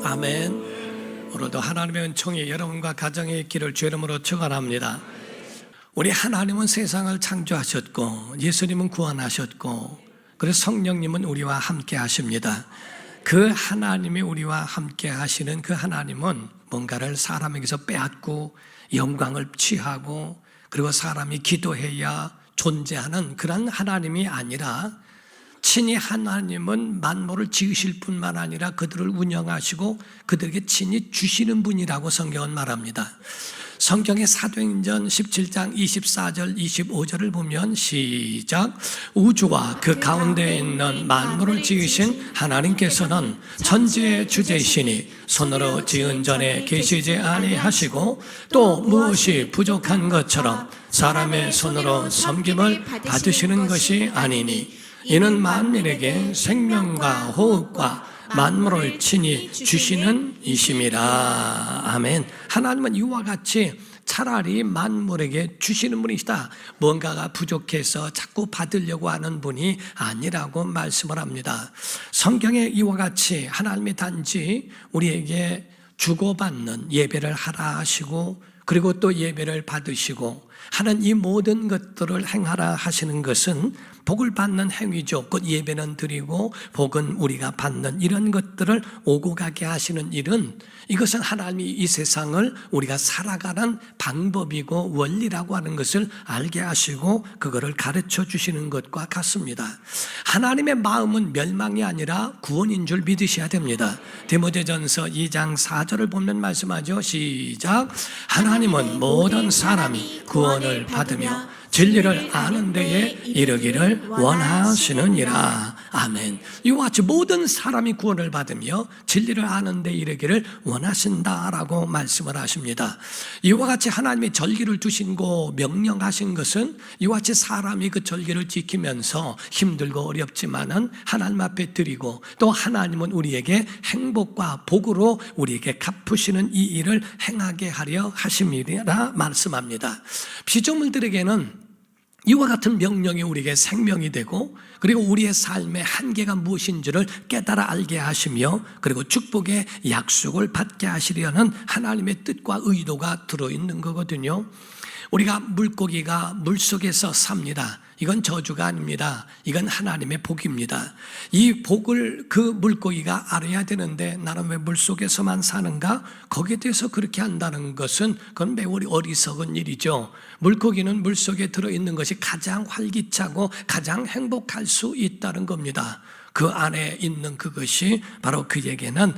아멘. 오늘도 하나님의 은총이 여러분과 가정에 있기를 주 이름으로 축원합니다. 우리 하나님은 세상을 창조하셨고 예수님은 구원하셨고 그래서 성령님은 우리와 함께 하십니다. 그 하나님이 우리와 함께 하시는 그 하나님은 뭔가를 사람에게서 빼앗고 영광을 취하고 그리고 사람이 기도해야 존재하는 그런 하나님이 아니라 친히 하나님은 만물을 지으실 뿐만 아니라 그들을 운영하시고 그들에게 친히 주시는 분이라고 성경은 말합니다. 성경의 사도행전 17장 24절 25절을 보면 시작. 우주와 그 가운데에 있는 만물을 지으신 하나님께서는 천지의 주제이시니 손으로 지은 전에 계시지 아니하시고 또 무엇이 부족한 것처럼 사람의 손으로 섬김을 받으시는 것이 아니니 이는 만민에게 생명과 호흡과 만물을 친히 주시는 이심이라. 아멘. 하나님은 이와 같이 차라리 만물에게 주시는 분이시다. 뭔가가 부족해서 자꾸 받으려고 하는 분이 아니라고 말씀을 합니다. 성경에 이와 같이 하나님이 단지 우리에게 주고받는 예배를 하라 하시고 그리고 또 예배를 받으시고 하는 이 모든 것들을 행하라 하시는 것은 복을 받는 행위죠. 곧 예배는 드리고 복은 우리가 받는 이런 것들을 오고 가게 하시는 일은 이것은 하나님이 이 세상을 우리가 살아가는 방법이고 원리라고 하는 것을 알게 하시고 그거를 가르쳐 주시는 것과 같습니다. 하나님의 마음은 멸망이 아니라 구원인 줄 믿으셔야 됩니다. 디모데전서 2장 4절을 보면 말씀하죠. 시작. 하나님은 모든 사람이 구원을 받으며 진리를 아는 데에 이르기를 원하시느니라. 아멘. 이와 같이 모든 사람이 구원을 받으며 진리를 아는 데에 이르기를 원하신다라고 말씀을 하십니다. 이와 같이 하나님이 절기를 두시고 명령하신 것은 이와 같이 사람이 그 절기를 지키면서 힘들고 어렵지만은 하나님 앞에 드리고 또 하나님은 우리에게 행복과 복으로 우리에게 갚으시는 이 일을 행하게 하려 하심이라 말씀합니다. 피조물들에게는 이와 같은 명령이 우리에게 생명이 되고 그리고 우리의 삶의 한계가 무엇인지를 깨달아 알게 하시며 그리고 축복의 약속을 받게 하시려는 하나님의 뜻과 의도가 들어있는 거거든요. 우리가 물고기가 물속에서 삽니다. 이건 저주가 아닙니다. 이건 하나님의 복입니다. 이 복을 그 물고기가 알아야 되는데 나는 왜 물속에서만 사는가? 거기에 대해서 그렇게 한다는 것은 그건 매우 어리석은 일이죠. 물고기는 물속에 들어있는 것이 가장 활기차고 가장 행복할 수 있다는 겁니다. 그 안에 있는 그것이 바로 그에게는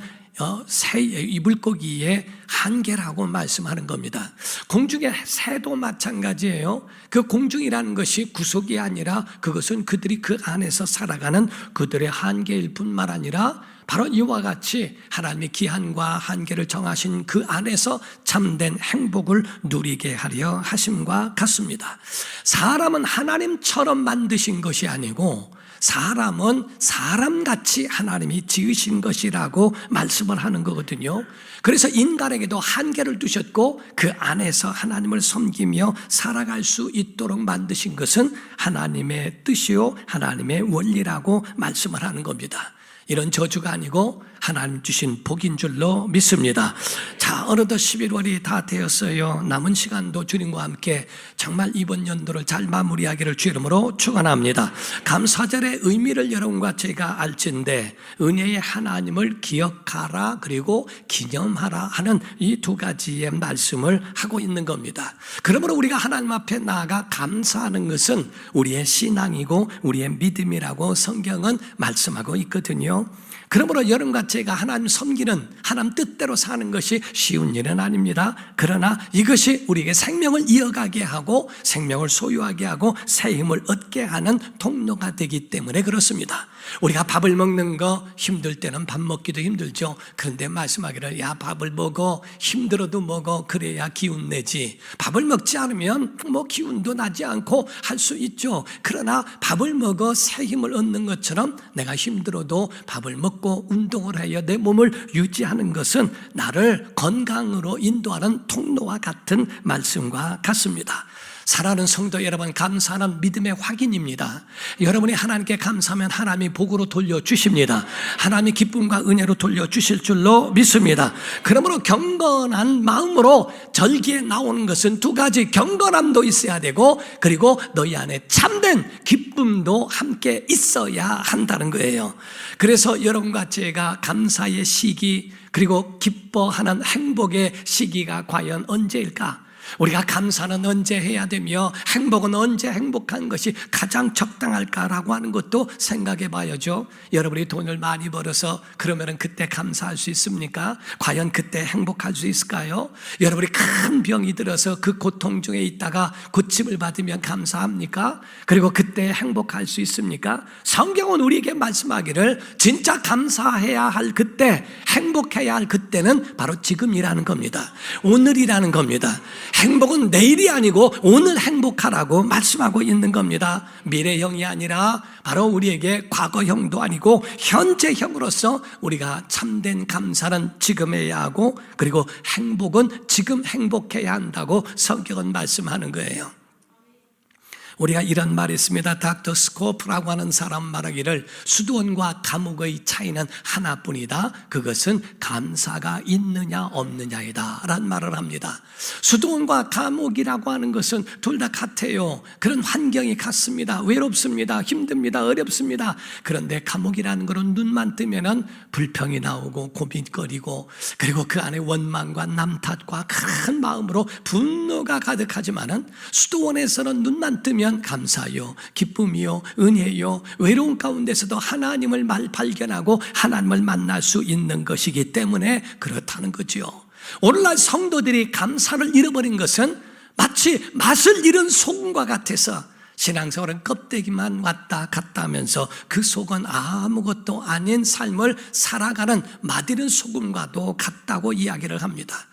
이 물고기의 한계라고 말씀하는 겁니다. 공중의 새도 마찬가지예요. 그 공중이라는 것이 구속이 아니라 그것은 그들이 그 안에서 살아가는 그들의 한계일 뿐만 아니라 바로 이와 같이 하나님의 기한과 한계를 정하신 그 안에서 참된 행복을 누리게 하려 하심과 같습니다. 사람은 하나님처럼 만드신 것이 아니고 사람은 사람같이 하나님이 지으신 것이라고 말씀을 하는 거거든요. 그래서 인간에게도 한계를 두셨고 그 안에서 하나님을 섬기며 살아갈 수 있도록 만드신 것은 하나님의 뜻이요 하나님의 원리라고 말씀을 하는 겁니다. 이런 저주가 아니고 하나님 주신 복인 줄로 믿습니다. 자, 어느덧 11월이 다 되었어요. 남은 시간도 주님과 함께 정말 이번 연도를 잘 마무리하기를 주 이름으로 축원합니다. 감사절의 의미를 여러분과 제가 알진데 은혜의 하나님을 기억하라 그리고 기념하라 하는 이 두 가지의 말씀을 하고 있는 겁니다. 그러므로 우리가 하나님 앞에 나아가 감사하는 것은 우리의 신앙이고 우리의 믿음이라고 성경은 말씀하고 있거든요. 그러므로 여러분과 제가 하나님 섬기는 하나님 뜻대로 사는 것이 쉬운 일은 아닙니다. 그러나 이것이 우리에게 생명을 이어가게 하고 생명을 소유하게 하고 새 힘을 얻게 하는 통로가 되기 때문에 그렇습니다. 우리가 밥을 먹는 거 힘들 때는 밥 먹기도 힘들죠. 그런데 말씀하기를 야 밥을 먹어 힘들어도 먹어 그래야 기운 내지. 밥을 먹지 않으면 뭐 기운도 나지 않고 할 수 있죠. 그러나 밥을 먹어 새 힘을 얻는 것처럼 내가 힘들어도 밥을 먹고 운동을 하여 내 몸을 유지하는 것은 나를 건강으로 인도하는 통로와 같은 말씀과 같습니다. 사랑하는 성도 여러분, 감사는 믿음의 확인입니다. 여러분이 하나님께 감사하면 하나님이 복으로 돌려주십니다. 하나님이 기쁨과 은혜로 돌려주실 줄로 믿습니다. 그러므로 경건한 마음으로 절기에 나오는 것은 두 가지, 경건함도 있어야 되고 그리고 너희 안에 참된 기쁨도 함께 있어야 한다는 거예요. 그래서 여러분과 제가 감사의 시기 그리고 기뻐하는 행복의 시기가 과연 언제일까? 우리가 감사는 언제 해야 되며 행복은 언제 행복한 것이 가장 적당할까라고 하는 것도 생각해 봐야죠. 여러분이 돈을 많이 벌어서 그러면 그때 감사할 수 있습니까? 과연 그때 행복할 수 있을까요? 여러분이 큰 병이 들어서 그 고통 중에 있다가 고침을 받으면 감사합니까? 그리고 그때 행복할 수 있습니까? 성경은 우리에게 말씀하기를 진짜 감사해야 할 그때, 행복해야 할 그때는 바로 지금이라는 겁니다. 오늘이라는 겁니다. 행복은 내일이 아니고 오늘 행복하라고 말씀하고 있는 겁니다. 미래형이 아니라 바로 우리에게 과거형도 아니고 현재형으로서 우리가 참된 감사는 지금 해야 하고 그리고 행복은 지금 행복해야 한다고 성경은 말씀하는 거예요. 우리가 이런 말이 있습니다. 닥터 스코프라고 하는 사람 말하기를 수도원과 감옥의 차이는 하나뿐이다. 그것은 감사가 있느냐 없느냐이다 라는 말을 합니다. 수도원과 감옥이라고 하는 것은 둘 다 같아요. 그런 환경이 같습니다. 외롭습니다. 힘듭니다. 어렵습니다. 그런데 감옥이라는 것은 눈만 뜨면은 불평이 나오고 고민거리고 그리고 그 안에 원망과 남탓과 큰 마음으로 분노가 가득하지만은 수도원에서는 눈만 뜨면 감사요, 기쁨이요, 은혜요, 외로운 가운데서도 하나님을 발견하고 하나님을 만날 수 있는 것이기 때문에 그렇다는 거죠. 오늘날 성도들이 감사를 잃어버린 것은 마치 맛을 잃은 소금과 같아서 신앙생활은 껍데기만 왔다 갔다 하면서 그 속은 아무것도 아닌 삶을 살아가는 맛있는 소금과도 같다고 이야기를 합니다.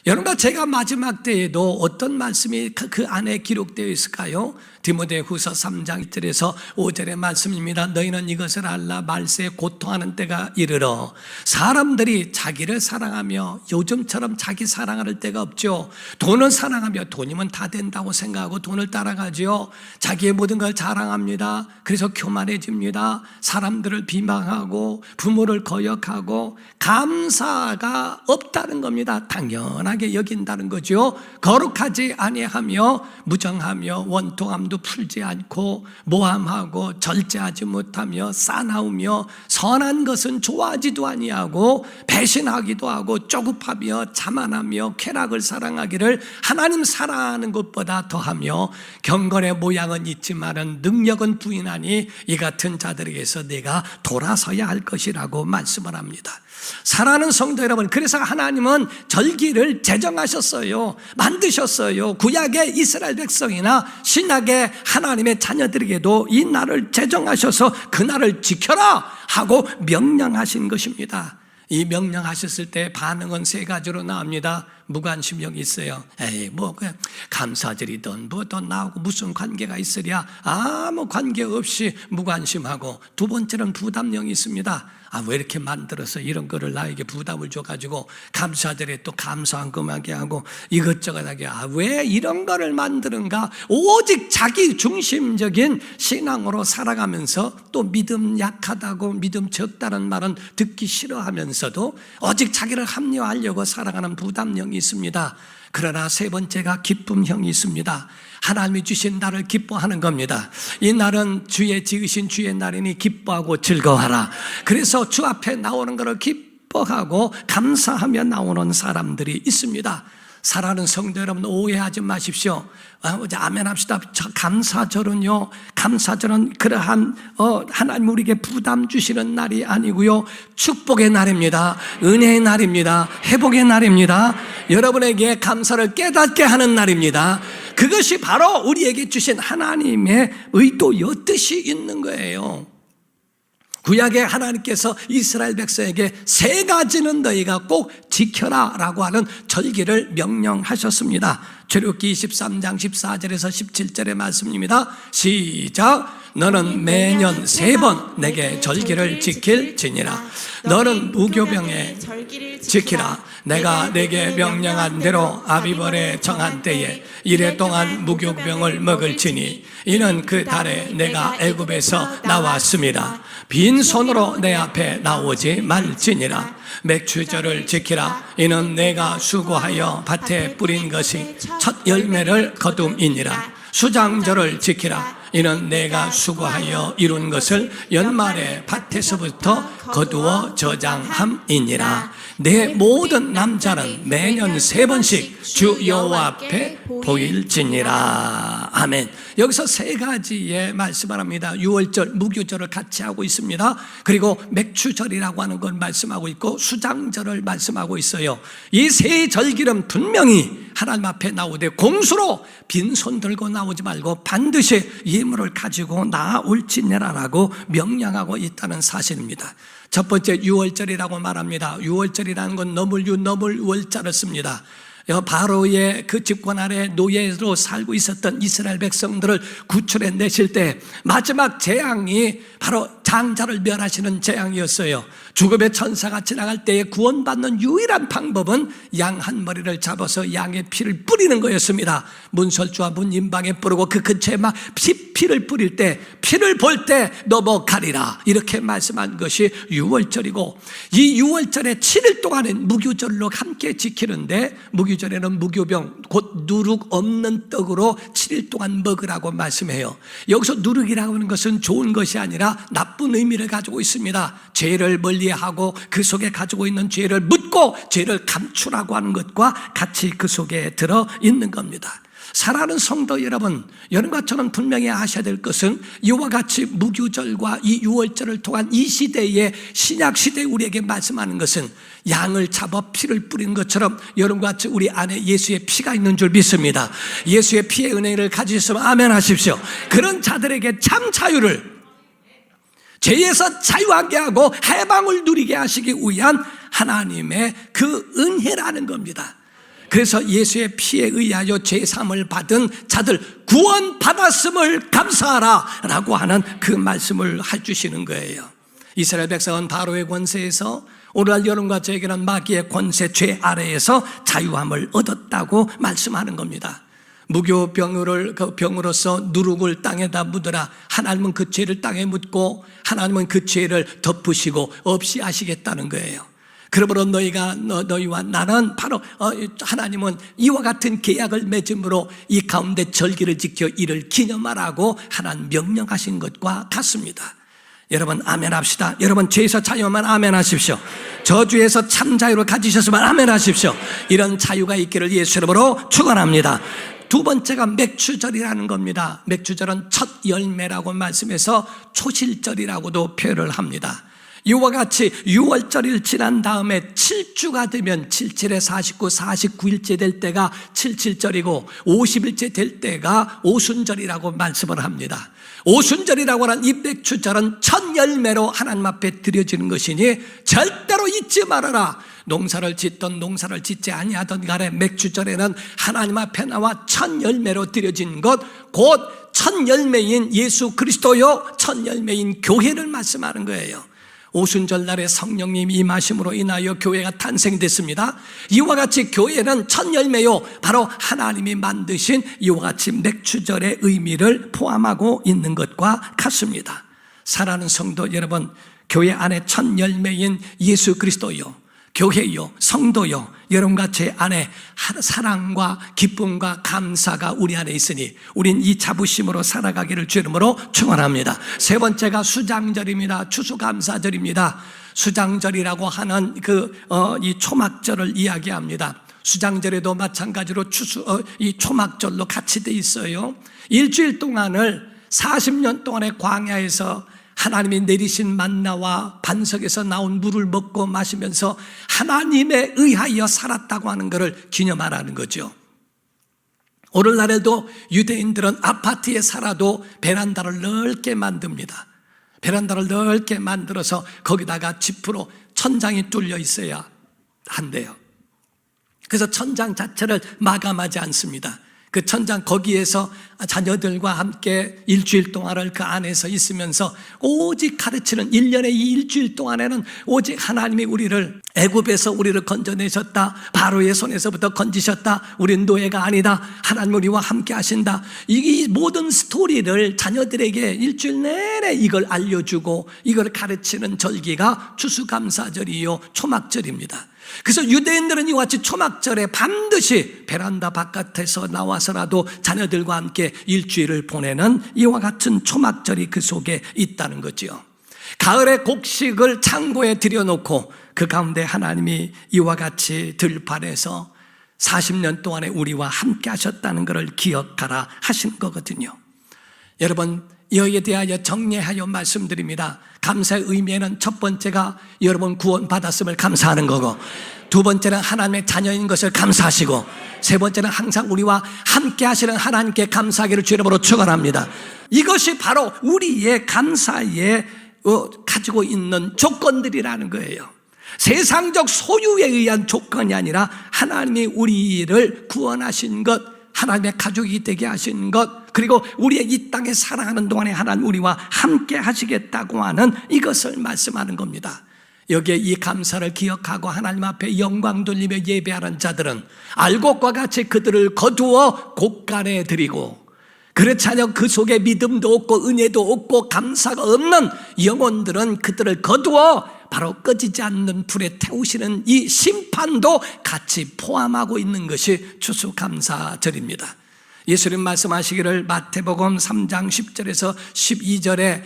여러분과 제가 마지막 때에도 어떤 말씀이 그 안에 기록되어 있을까요? 디모데후서 3장 1절에서 5절의 말씀입니다. 너희는 이것을 알라. 말세에 고통하는 때가 이르러 사람들이 자기를 사랑하며, 요즘처럼 자기 사랑할 때가 없죠. 돈을 사랑하며 돈이면 다 된다고 생각하고 돈을 따라가죠. 자기의 모든 걸 자랑합니다. 그래서 교만해집니다. 사람들을 비방하고 부모를 거역하고 감사가 없다는 겁니다. 당연하게 여긴다는 거죠. 거룩하지 아니하며 무정하며 원통함도 풀지 않고 모함하고 절제하지 못하며 싸나우며 선한 것은 좋아하지도 아니하고 배신하기도 하고 쪼급하며 자만하며 쾌락을 사랑하기를 하나님 사랑하는 것보다 더하며 경건의 모양은 있지만은 능력은 부인하니 이 같은 자들에게서 내가 돌아서야 할 것이라고 말씀을 합니다. 사랑하는 성도 여러분, 그래서 하나님은 절기를 제정하셨어요. 만드셨어요. 구약의 이스라엘 백성이나 신약의 하나님의 자녀들에게도 이 날을 제정하셔서 그 날을 지켜라 하고 명령하신 것입니다. 이 명령하셨을 때 반응은 세 가지로 나옵니다. 무관심형이 있어요. 에이, 그냥 감사절이든 더 나하고 무슨 관계가 있으랴, 아무 관계 없이 무관심하고, 두 번째는 부담형이 있습니다. 왜 이렇게 만들어서 이런 거를 나에게 부담을 줘가지고 감사절에 또 감사한금하게 하고 이것저것 하게, 왜 이런 거를 만드는가. 오직 자기 중심적인 신앙으로 살아가면서 또 믿음 약하다고, 믿음 적다는 말은 듣기 싫어하면서도 오직 자기를 합리화하려고 살아가는 부담형이 있습니다. 그러나 세 번째가 기쁨형이 있습니다. 하나님이 주신 날을 기뻐하는 겁니다. 이 날은 주의 지으신 주의 날이니 기뻐하고 즐거워하라. 그래서 주 앞에 나오는 것을 기뻐하고 감사하며 나오는 사람들이 있습니다. 사랑하는 성도 여러분, 오해하지 마십시오. 아멘 합시다. 감사절은요, 감사절은 그러한 하나님 우리에게 부담 주시는 날이 아니고요, 축복의 날입니다. 은혜의 날입니다. 회복의 날입니다. 여러분에게 감사를 깨닫게 하는 날입니다. 그것이 바로 우리에게 주신 하나님의 의도여 뜻이 있는 거예요. 구약의 하나님께서 이스라엘 백성에게 세 가지는 너희가 꼭 지켜라 라고 하는 절기를 명령하셨습니다. 출애굽기 23장 14절에서 17절의 말씀입니다. 시작. 너는 매년 3번 내게 절기를 지킬지니라. 너는 무교병에 지키라. 내가 내게 명령한 대로 아비벌에 정한 때에 이래 동안 무교병을 먹을지니 이는 그 달에 내가 애굽에서 나왔습니다. 빈손으로 내 앞에 나오지 말지니라. 맥추절을 지키라. 이는 내가 수고하여 밭에 뿌린 것이 첫 열매를 거둠이니라. 수장절을 지키라. 이는 내가 수고하여 이룬 것을 연말에 밭에서부터 거두어 저장함이니라. 내 모든 남자는 매년 3번씩 주 여호와 앞에 보일지니라. 아멘. 여기서 3가지의 말씀을 합니다. 유월절, 무교절을 같이 하고 있습니다. 그리고 맥추절이라고 하는 걸 말씀하고 있고 수장절을 말씀하고 있어요. 이 3절기는 분명히 하나님 앞에 나오되 공수로 빈손 들고 나오지 말고 반드시 예물을 가지고 나올지니라라고 명령하고 있다는 사실입니다. 첫 번째 유월절이라고 말합니다. 유월절이라는 건 너물유 너물월자를 씁니다. 바로의 그 집권 아래 노예로 살고 있었던 이스라엘 백성들을 구출해 내실 때 마지막 재앙이 바로 장자를 멸하시는 재앙이었어요. 죽음의 천사가 지나갈 때에 구원받는 유일한 방법은 양 한 머리를 잡아서 양의 피를 뿌리는 거였습니다. 문설주와 문인방에 뿌리고 그 근처에 막 피를 뿌릴 때 피를 볼 때 넘어가리라 이렇게 말씀한 것이 유월절이고, 이 유월절에 7일 동안은 무교절로 함께 지키는데, 무교절에는 무교병 곧 누룩 없는 떡으로 7일 동안 먹으라고 말씀해요. 여기서 누룩이라고 하는 것은 좋은 것이 아니라 나쁜 의미를 가지고 있습니다. 죄를 멀리하고 그 속에 가지고 있는 죄를 묻고 죄를 감추라고 하는 것과 같이 그 속에 들어 있는 겁니다. 사랑하는 성도 여러분, 여러분과 저는 분명히 아셔야 될 것은 이와 같이 무교절과 이 유월절을 통한 이 시대의 신약시대에 우리에게 말씀하는 것은 양을 잡아 피를 뿌리는 것처럼 여러분과 같이 우리 안에 예수의 피가 있는 줄 믿습니다. 예수의 피의 은혜를 가지셨으면 아멘 하십시오. 그런 자들에게 참 자유를, 죄에서 자유하게 하고 해방을 누리게 하시기 위한 하나님의 그 은혜라는 겁니다. 그래서 예수의 피에 의하여 죄사함을 받은 자들 구원받았음을 감사하라 라고 하는 그 말씀을 해주시는 거예요. 이스라엘 백성은 바로의 권세에서, 오늘날 여러분과 저에게는 마귀의 권세, 죄 아래에서 자유함을 얻었다고 말씀하는 겁니다. 무교병으로서 누룩을 땅에다 묻으라. 하나님은 그 죄를 땅에 묻고 하나님은 그 죄를 덮으시고 없이 하시겠다는 거예요. 그러므로 너희와 나는 바로 하나님은 이와 같은 계약을 맺음으로 이 가운데 절기를 지켜 이를 기념하라고 하나님 명령하신 것과 같습니다. 여러분 아멘 합시다. 여러분 죄에서 자유하면 아멘 하십시오. 저주에서 참 자유를 가지셨으면 아멘 하십시오. 이런 자유가 있기를 예수 이름으로 축원합니다. 두 번째가 맥추절이라는 겁니다. 맥추절은 첫 열매라고 말씀해서 초실절이라고도 표현을 합니다. 이와 같이 6월절일 지난 다음에 7주가 되면 77에 49, 49일째 될 때가 77절이고 50일째 될 때가 오순절이라고 말씀을 합니다. 오순절이라고 하는 이 맥추절은 첫 열매로 하나님 앞에 드려지는 것이니 절대로 잊지 말아라. 농사를 짓던 농사를 짓지 아니하던 간에 맥추절에는 하나님 앞에 나와 첫 열매로 드려진 것, 곧 첫 열매인 예수 그리스도요, 첫 열매인 교회를 말씀하는 거예요. 오순절 날에 성령님이 임하심으로 인하여 교회가 탄생됐습니다. 이와 같이 교회는 첫 열매요, 바로 하나님이 만드신 이와 같이 맥추절의 의미를 포함하고 있는 것과 같습니다. 사랑하는 성도 여러분, 교회 안에 첫 열매인 예수 그리스도요, 교회요, 성도요, 여러분과 제 안에 사랑과 기쁨과 감사가 우리 안에 있으니 우린 이 자부심으로 살아가기를 주 이름으로 축원합니다. 세 번째가 수장절입니다. 추수감사절입니다. 수장절이라고 하는 이 초막절을 이야기합니다. 수장절에도 마찬가지로 이 초막절로 같이 돼 있어요. 일주일 동안을 40년 동안의 광야에서 하나님이 내리신 만나와 반석에서 나온 물을 먹고 마시면서 하나님에 의하여 살았다고 하는 것을 기념하라는 거죠. 오늘날에도 유대인들은 아파트에 살아도 베란다를 넓게 만듭니다. 베란다를 넓게 만들어서 거기다가 지프로 천장이 뚫려 있어야 한대요. 그래서 천장 자체를 마감하지 않습니다. 그 천장 거기에서 자녀들과 함께 일주일 동안을 그 안에서 있으면서 오직 가르치는 1년의 이 일주일 동안에는 오직 하나님이 우리를 애굽에서 우리를 건져내셨다, 바로의 손에서부터 건지셨다, 우리는 노예가 아니다, 하나님 우리와 함께 하신다, 이 모든 스토리를 자녀들에게 일주일 내내 이걸 알려주고 이걸 가르치는 절기가 추수감사절이요 초막절입니다. 그래서 유대인들은 이와 같이 초막절에 반드시 베란다 바깥에서 나와서라도 자녀들과 함께 일주일을 보내는 이와 같은 초막절이 그 속에 있다는 거지요. 가을에 곡식을 창고에 들여놓고 그 가운데 하나님이 이와 같이 들판에서 40년 동안에 우리와 함께 하셨다는 것을 기억하라 하신 거거든요. 여러분, 여기에 대하여 정리하여 말씀드립니다. 감사의 의미에는 첫 번째가 여러분 구원받았음을 감사하는 거고, 두 번째는 하나님의 자녀인 것을 감사하시고, 세 번째는 항상 우리와 함께 하시는 하나님께 감사하기를 주 이름으로 축원합니다. 이것이 바로 우리의 감사에 가지고 있는 조건들이라는 거예요. 세상적 소유에 의한 조건이 아니라 하나님이 우리를 구원하신 것, 하나님의 가족이 되게 하신 것, 그리고 우리의 이 땅에 살아가는 동안에 하나님 우리와 함께 하시겠다고 하는 이것을 말씀하는 겁니다. 여기에 이 감사를 기억하고 하나님 앞에 영광 돌리며 예배하는 자들은 알곡과 같이 그들을 거두어 곳간에 드리고, 그렇지 않으면 그 속에 믿음도 없고 은혜도 없고 감사가 없는 영혼들은 그들을 거두어 바로 꺼지지 않는 불에 태우시는 이 심판도 같이 포함하고 있는 것이 추수감사절입니다. 예수님 말씀하시기를 마태복음 3장 10절에서 12절에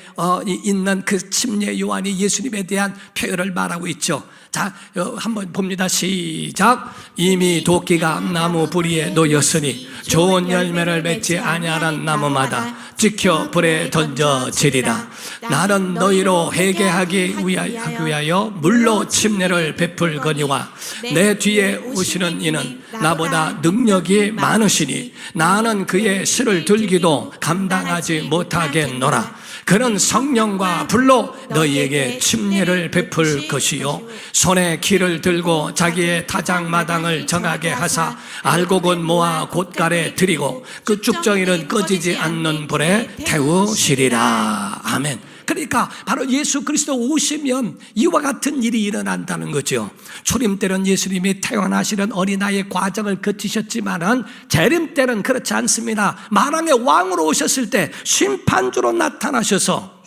있는 그 침례 요한이 예수님에 대한 표현을 말하고 있죠. 자, 한번 봅니다. 시작. 이미 도끼가 나무 뿌리에 놓였으니 좋은 열매를 맺지 아니하는 나무마다 찍혀 불에 던져지리라. 나는 너희로 회개하기 위하여 물로 침례를 베풀거니와 내 뒤에 오시는 이는 나보다 능력이 많으시니 나는 그의 실을 들기도 감당하지 못하겠노라. 그는 성령과 불로 너희에게 침례를 베풀 것이요 손에 키를 들고 자기의 타작마당을 정하게 하사 알곡은 모아 곳간에 들이고 그 쭉정이는 꺼지지 않는 불에 태우시리라. 아멘. 그러니까 바로 예수 그리스도 오시면 이와 같은 일이 일어난다는 거죠. 초림 때는 예수님이 태어나시는 어린아이의 과정을 거치셨지만은 재림 때는 그렇지 않습니다. 만왕의 왕으로 오셨을 때 심판주로 나타나셔서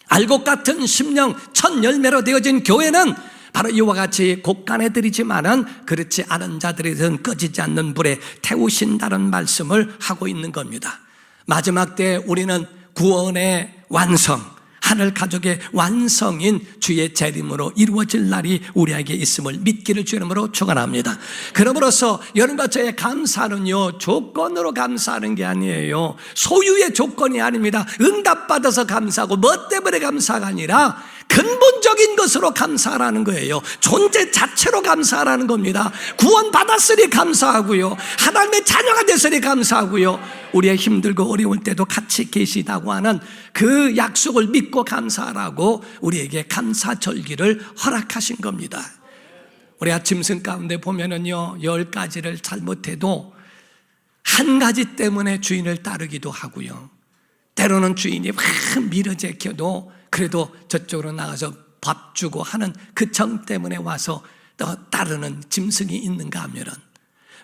알곡 같은 심령 첫 열매로 되어진 교회는 바로 이와 같이 곳간에 들이지만은 그렇지 않은 자들이든 꺼지지 않는 불에 태우신다는 말씀을 하고 있는 겁니다. 마지막 때 우리는 구원의 완성, 하늘 가족의 완성인 주의 재림으로 이루어질 날이 우리에게 있음을 믿기를 주 이름으로 축원합니다. 그러므로서 여러분과 저의 감사는요 조건으로 감사하는 게 아니에요. 소유의 조건이 아닙니다. 응답받아서 감사하고 뭐 때문에 감사가 아니라 근본적인 것으로 감사하라는 거예요. 존재 자체로 감사하라는 겁니다. 구원받았으니 감사하고요, 하나님의 자녀가 됐으니 감사하고요, 우리의 힘들고 어려울 때도 같이 계시다고 하는 그 약속을 믿고 감사하라고 우리에게 감사절기를 허락하신 겁니다. 우리 아침승 가운데 보면은요 10가지를 잘못해도 한 가지 때문에 주인을 따르기도 하고요, 때로는 주인이 막 밀어제껴도 그래도 저쪽으로 나가서 밥 주고 하는 그 정 때문에 와서 따르는 짐승이 있는가 하면은,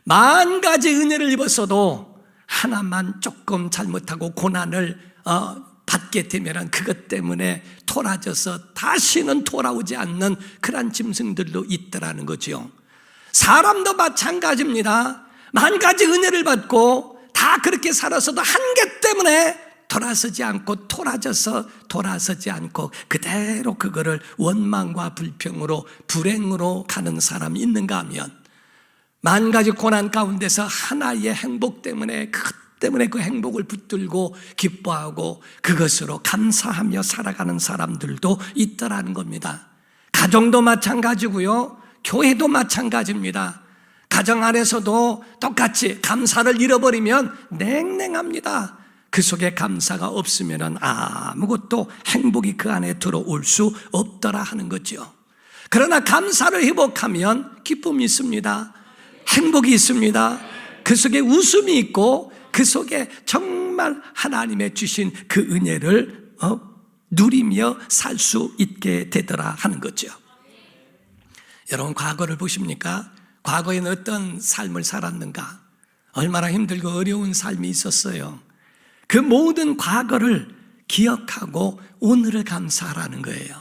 만 가지 은혜를 입었어도 하나만 조금 잘못하고 고난을 받게 되면은 그것 때문에 토라져서 다시는 돌아오지 않는 그런 짐승들도 있더라는 거죠. 사람도 마찬가지입니다. 만 가지 은혜를 받고 다 그렇게 살아서도 한계 때문에 돌아서지 않고 돌아서지 않고 그대로 그거를 원망과 불평으로 불행으로 가는 사람이 있는가 하면, 만 가지 고난 가운데서 하나의 행복 때문에 그 행복을 붙들고 기뻐하고 그것으로 감사하며 살아가는 사람들도 있더라는 겁니다. 가정도 마찬가지고요, 교회도 마찬가지입니다. 가정 안에서도 똑같이 감사를 잃어버리면 냉랭합니다. 그 속에 감사가 없으면 아무것도 행복이 그 안에 들어올 수 없더라 하는 거죠. 그러나 감사를 회복하면 기쁨이 있습니다. 행복이 있습니다. 그 속에 웃음이 있고 그 속에 정말 하나님의 주신 그 은혜를 누리며 살 수 있게 되더라 하는 거죠. 여러분, 과거를 보십니까? 과거에는 어떤 삶을 살았는가? 얼마나 힘들고 어려운 삶이 있었어요. 그 모든 과거를 기억하고 오늘을 감사하라는 거예요.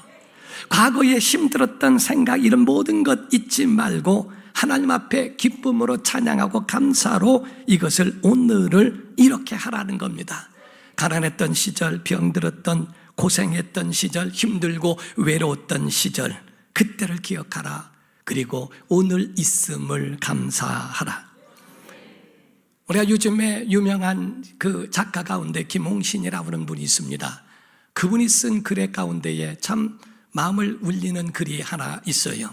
과거에 힘들었던 생각, 이런 모든 것 잊지 말고 하나님 앞에 기쁨으로 찬양하고 감사로 이것을 오늘을 이렇게 하라는 겁니다. 가난했던 시절, 병들었던, 고생했던 시절, 힘들고 외로웠던 시절, 그때를 기억하라. 그리고 오늘 있음을 감사하라. 우리가 요즘에 유명한 그 작가 가운데 김홍신이라고 하는 분이 있습니다. 그분이 쓴 글 가운데에 참 마음을 울리는 글이 하나 있어요.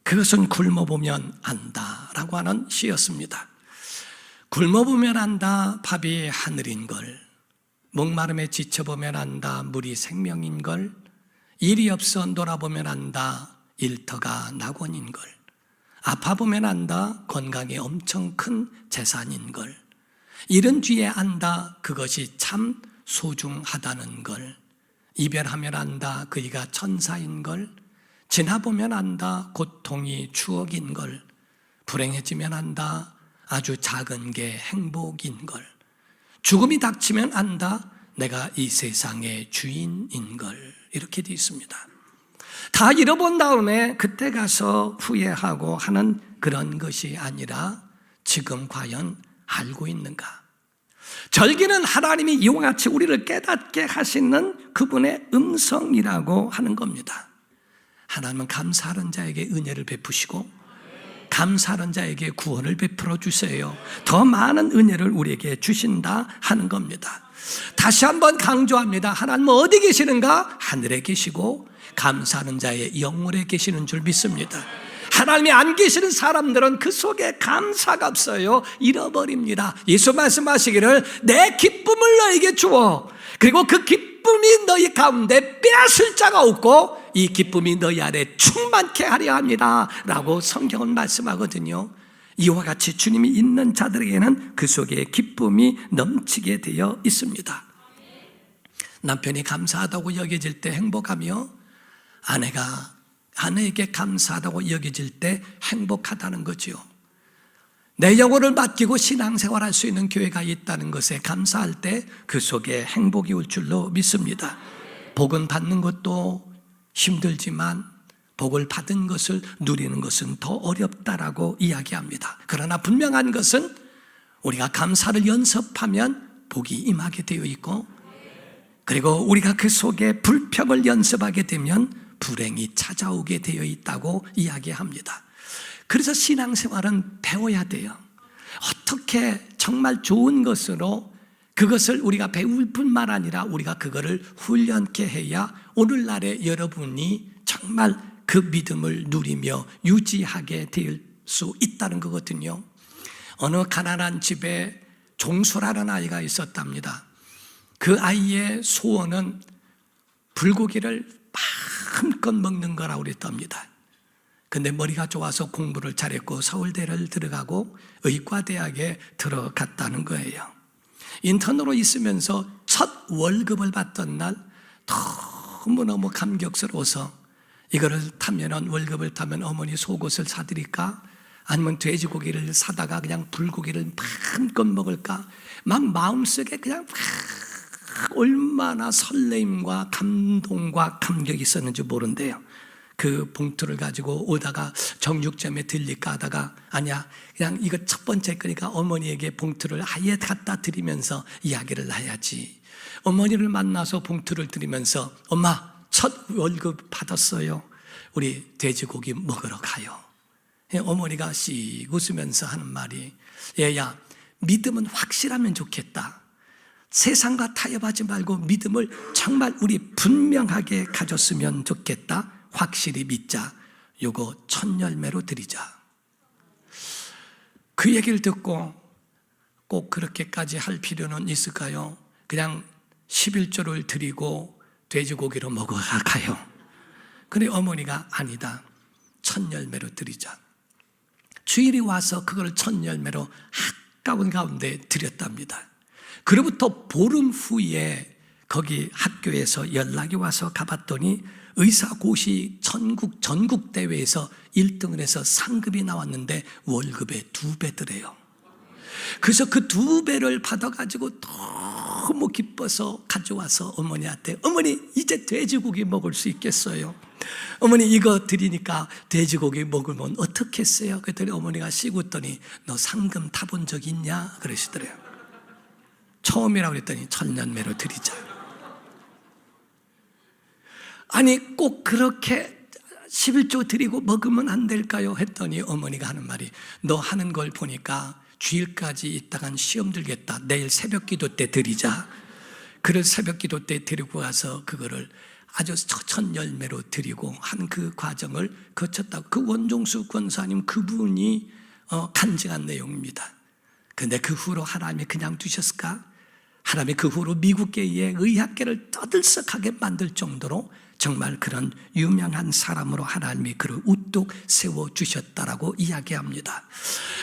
그것은 굶어보면 안다라고 하는 시였습니다. 굶어보면 안다, 밥이 하늘인 걸. 목마름에 지쳐보면 안다, 물이 생명인 걸. 일이 없어 놀아보면 안다, 일터가 낙원인 걸. 아파보면 안다, 건강이 엄청 큰 재산인 걸. 이런 뒤에 안다, 그것이 참 소중하다는 걸. 이별하면 안다, 그이가 천사인 걸. 지나보면 안다, 고통이 추억인 걸. 불행해지면 안다, 아주 작은 게 행복인 걸. 죽음이 닥치면 안다, 내가 이 세상의 주인인 걸. 이렇게 되어 있습니다. 다 잃어본 다음에 그때 가서 후회하고 하는 그런 것이 아니라 지금 과연 알고 있는가? 절기는 하나님이 이와 같이 우리를 깨닫게 하시는 그분의 음성이라고 하는 겁니다. 하나님은 감사하는 자에게 은혜를 베푸시고 감사하는 자에게 구원을 베풀어 주세요. 더 많은 은혜를 우리에게 주신다 하는 겁니다. 다시 한번 강조합니다. 하나님은 어디 계시는가? 하늘에 계시고 감사하는 자의 영혼에 계시는 줄 믿습니다. 하나님이 안 계시는 사람들은 그 속에 감사가 없어요. 잃어버립니다. 예수 말씀하시기를 내 기쁨을 너에게 주어 그리고 그 기쁨이 너희 가운데 빼앗을 자가 없고 이 기쁨이 너희 안에 충만케 하려 합니다 라고 성경은 말씀하거든요. 이와 같이 주님이 있는 자들에게는 그 속에 기쁨이 넘치게 되어 있습니다. 남편이 감사하다고 여겨질 때 행복하며 아내가 아내에게 감사하다고 여겨질 때 행복하다는 거죠. 내 영혼을 맡기고 신앙생활할 수 있는 교회가 있다는 것에 감사할 때 그 속에 행복이 올 줄로 믿습니다. 복은 받는 것도 힘들지만 복을 받은 것을 누리는 것은 더 어렵다라고 이야기합니다. 그러나 분명한 것은 우리가 감사를 연습하면 복이 임하게 되어 있고 그리고 우리가 그 속에 불평을 연습하게 되면 불행이 찾아오게 되어 있다고 이야기합니다. 그래서 신앙생활은 배워야 돼요. 어떻게 정말 좋은 것으로 그것을 우리가 배울 뿐만 아니라 우리가 그거를 훈련케 해야 오늘날의 여러분이 정말 그 믿음을 누리며 유지하게 될 수 있다는 거거든요. 어느 가난한 집에 종수라는 아이가 있었답니다. 그 아이의 소원은 불고기를 마음껏 먹는 거라고 그랬답니다. 근데 머리가 좋아서 공부를 잘했고 서울대를 들어가고 의과대학에 들어갔다는 거예요. 인턴으로 있으면서 첫 월급을 받던 날 너무너무 감격스러워서 이거를 타면은 월급을 타면 어머니 속옷을 사드릴까? 아니면 돼지고기를 사다가 그냥 불고기를 마음껏 먹을까? 막 마음속에 그냥 얼마나 설레임과 감동과 감격이 있었는지 모른대요. 그 봉투를 가지고 오다가 정육점에 들릴까 하다가 아니야 그냥 이거 첫 번째 거니까 어머니에게 봉투를 아예 갖다 드리면서 이야기를 해야지. 어머니를 만나서 봉투를 드리면서 엄마 첫 월급 받았어요. 우리 돼지고기 먹으러 가요. 어머니가 씩 웃으면서 하는 말이 얘야 믿음은 확실하면 좋겠다. 세상과 타협하지 말고 믿음을 정말 우리 분명하게 가졌으면 좋겠다. 확실히 믿자. 요거 첫 열매로 드리자. 그 얘기를 듣고 꼭 그렇게까지 할 필요는 있을까요? 그냥 11조를 드리고 돼지고기로 먹으러 가요. 근데 어머니가 아니다. 첫 열매로 드리자. 주일이 와서 그걸 첫 열매로 한가운 가운데 드렸답니다. 그로부터 보름 후에 거기 학교에서 연락이 와서 가봤더니 의사고시 전국 대회에서 1등을 해서 상금이 나왔는데 월급의 2배더래요. 그래서 그 2배를 받아가지고 너무 기뻐서 가져와서 어머니한테, 어머니 이제 돼지고기 먹을 수 있겠어요? 어머니 이거 드리니까 돼지고기 먹으면 어떻겠어요? 그랬더니 어머니가 씹었더니 너 상금 타본 적 있냐? 그러시더래요. 처음이라고 그랬더니 천년매로 드리자. 아니 꼭 그렇게 11조 드리고 먹으면 안 될까요? 했더니 어머니가 하는 말이, 너 하는 걸 보니까 주일까지 있다간 시험 들겠다. 내일 새벽 기도 때 드리자. 그래서 새벽 기도 때 드리고 가서 그거를 아주 첫 열매로 드리고 한 그 과정을 거쳤다고 그 원종수 권사님 그분이 간증한 내용입니다. 그런데 그 후로 하나님이 그냥 두셨을까? 하나님이 그 후로 미국계의 의학계를 떠들썩하게 만들 정도로 정말 그런 유명한 사람으로 하나님이 그를 우뚝 세워주셨다라고 이야기합니다.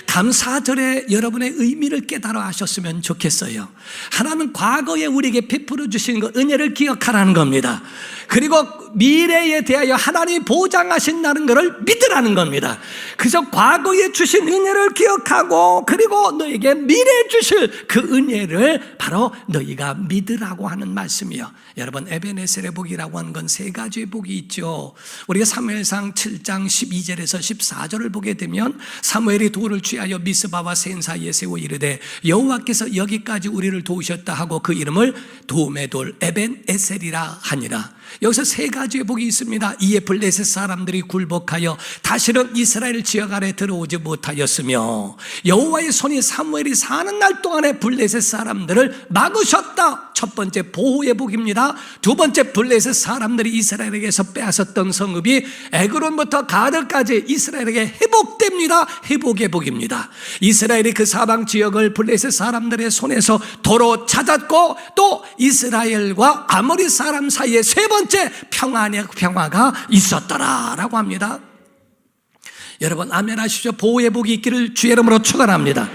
감사절에 여러분의 의미를 깨달아 하셨으면 좋겠어요. 하나님은 과거에 우리에게 베풀어 주신 그 은혜를 기억하라는 겁니다. 그리고 미래에 대하여 하나님이 보장하신다는 것을 믿으라는 겁니다. 그래서 과거에 주신 은혜를 기억하고 그리고 너에게 미래에 주실 그 은혜를 바로 너희가 믿으라고 하는 말씀이요. 여러분 에베네셀의 복이라고 하는 건 3가지의 복이 있죠. 우리가 사무엘상 7장 12절에서 14절을 보게 되면 사무엘이 돌을 취하여 미스바와 센 사이에 세워 이르되 여호와께서 여기까지 우리를 도우셨다 하고 그 이름을 도움의 돌 에벤에셀이라 하니라. 여기서 3가지의 복이 있습니다. 이에 블레셋 사람들이 굴복하여 다시는 이스라엘 지역 아래 들어오지 못하였으며 여호와의 손이 사무엘이 사는 날 동안에 블레셋 사람들을 막으셨다. 첫 번째 보호의 복입니다. 두 번째 블레셋 사람들이 이스라엘에게서 빼앗았던 성읍이 에그론부터 가드까지 이스라엘에게 회복됩니다. 회복의 복입니다. 이스라엘이 그 사방 지역을 블레셋 사람들의 손에서 도로 찾았고 또 이스라엘과 아모리 사람 사이에 3번째 평화가 있었더라라고 합니다. 여러분 아멘 하십시오. 보호의 복이 있기를 주의 이름으로 축원합니다.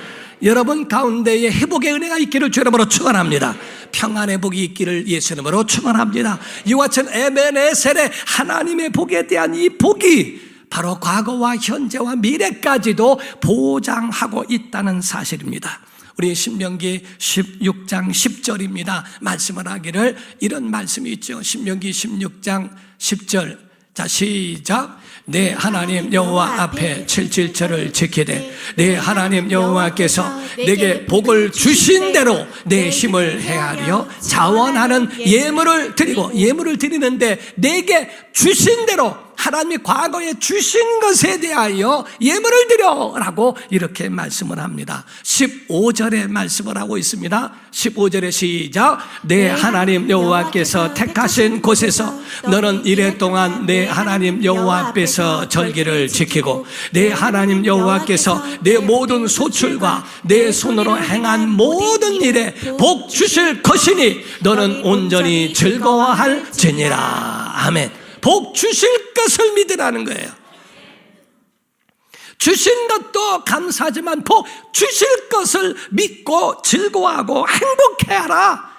여러분 가운데에 회복의 은혜가 있기를 주의 이름으로 축원합니다. 평안의 복이 있기를 예수 이름으로 축원합니다. 이와 같은 에베네셀의 하나님의 복에 대한 이 복이 바로 과거와 현재와 미래까지도 보장하고 있다는 사실입니다. 우리 신명기 16장 10절입니다. 말씀을 하기를 이런 말씀이 있죠. 신명기 16장 10절. 자 시작. 내 하나님 여호와 앞에 77절을 지키되 내 하나님 여호와께서 내게 복을 주신 대로 내 힘을 헤아려 자원하는 예물을 드리고, 예물을 드리는데 내게 주신 대로 하나님이 과거에 주신 것에 대하여 예물을 드려라고 이렇게 말씀을 합니다. 15절에 말씀을 하고 있습니다. 15절에 시작. 내 하나님 여호와께서 택하신 곳에서 너는 이래 동안 내 하나님 여호와 앞에서 절기를 지키고 내 하나님 여호와께서 내 모든 소출과 내 손으로 행한 모든 일에 복 주실 것이니 너는 온전히 즐거워할지니라. 아멘. 복 주실 것을 믿으라는 거예요. 주신 것도 감사하지만 복 주실 것을 믿고 즐거워하고 행복해하라.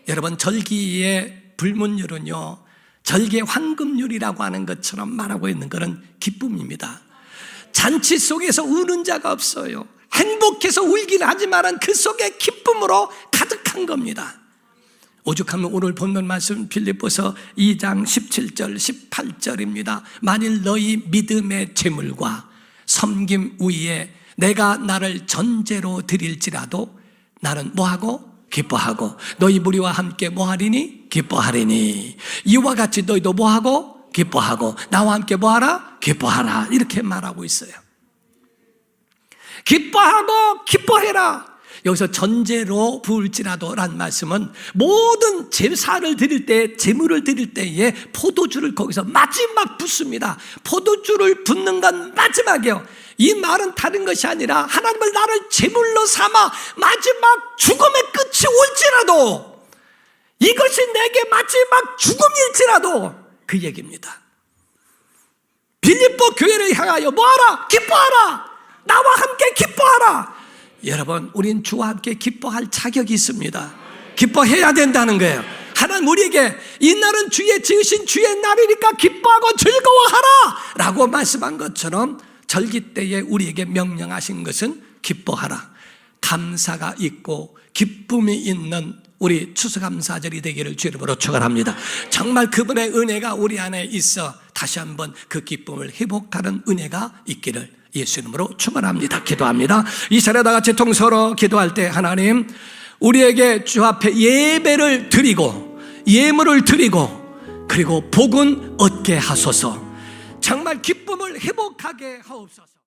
여러분 절기의 불문율은요 절기의 황금률이라고 하는 것처럼 말하고 있는 것은 기쁨입니다. 잔치 속에서 우는 자가 없어요. 행복해서 울긴 하지만 그 속에 기쁨으로 가득한 겁니다. 오죽하면 오늘 본문 말씀 빌립보서 2장 17절 18절입니다. 만일 너희 믿음의 제물과 섬김 위에 내가 나를 전제로 드릴지라도 나는 뭐하고? 기뻐하고 너희 무리와 함께 뭐하리니? 기뻐하리니 이와 같이 너희도 뭐하고? 기뻐하고 나와 함께 뭐하라? 기뻐하라. 이렇게 말하고 있어요. 기뻐하고 기뻐해라. 여기서 전제로 부을지라도 라는 말씀은 모든 제사를 드릴 때, 제물을 드릴 때에 포도주를 거기서 마지막 붓습니다. 포도주를 붓는 건 마지막이에요. 이 말은 다른 것이 아니라 하나님을 나를 제물로 삼아 마지막 죽음의 끝이 올지라도 이것이 내게 마지막 죽음일지라도 그 얘기입니다. 빌립보 교회를 향하여 뭐하라? 기뻐하라. 나와 함께 기뻐하라. 여러분, 우린 주와 함께 기뻐할 자격이 있습니다. 기뻐해야 된다는 거예요. 하나님 우리에게 이 날은 주의 지으신 주의 날이니까 기뻐하고 즐거워하라 라고 말씀한 것처럼 절기 때에 우리에게 명령하신 것은 기뻐하라. 감사가 있고 기쁨이 있는 우리 추수감사절이 되기를 주 이름으로 축원합니다. 정말 그분의 은혜가 우리 안에 있어 다시 한번 그 기쁨을 회복하는 은혜가 있기를 예수 이름으로 축원합니다. 기도합니다. 이 시간에 다 같이 통서로 기도할 때 하나님 우리에게 주 앞에 예배를 드리고 예물을 드리고 그리고 복은 얻게 하소서. 정말 기쁨을 회복하게 하옵소서.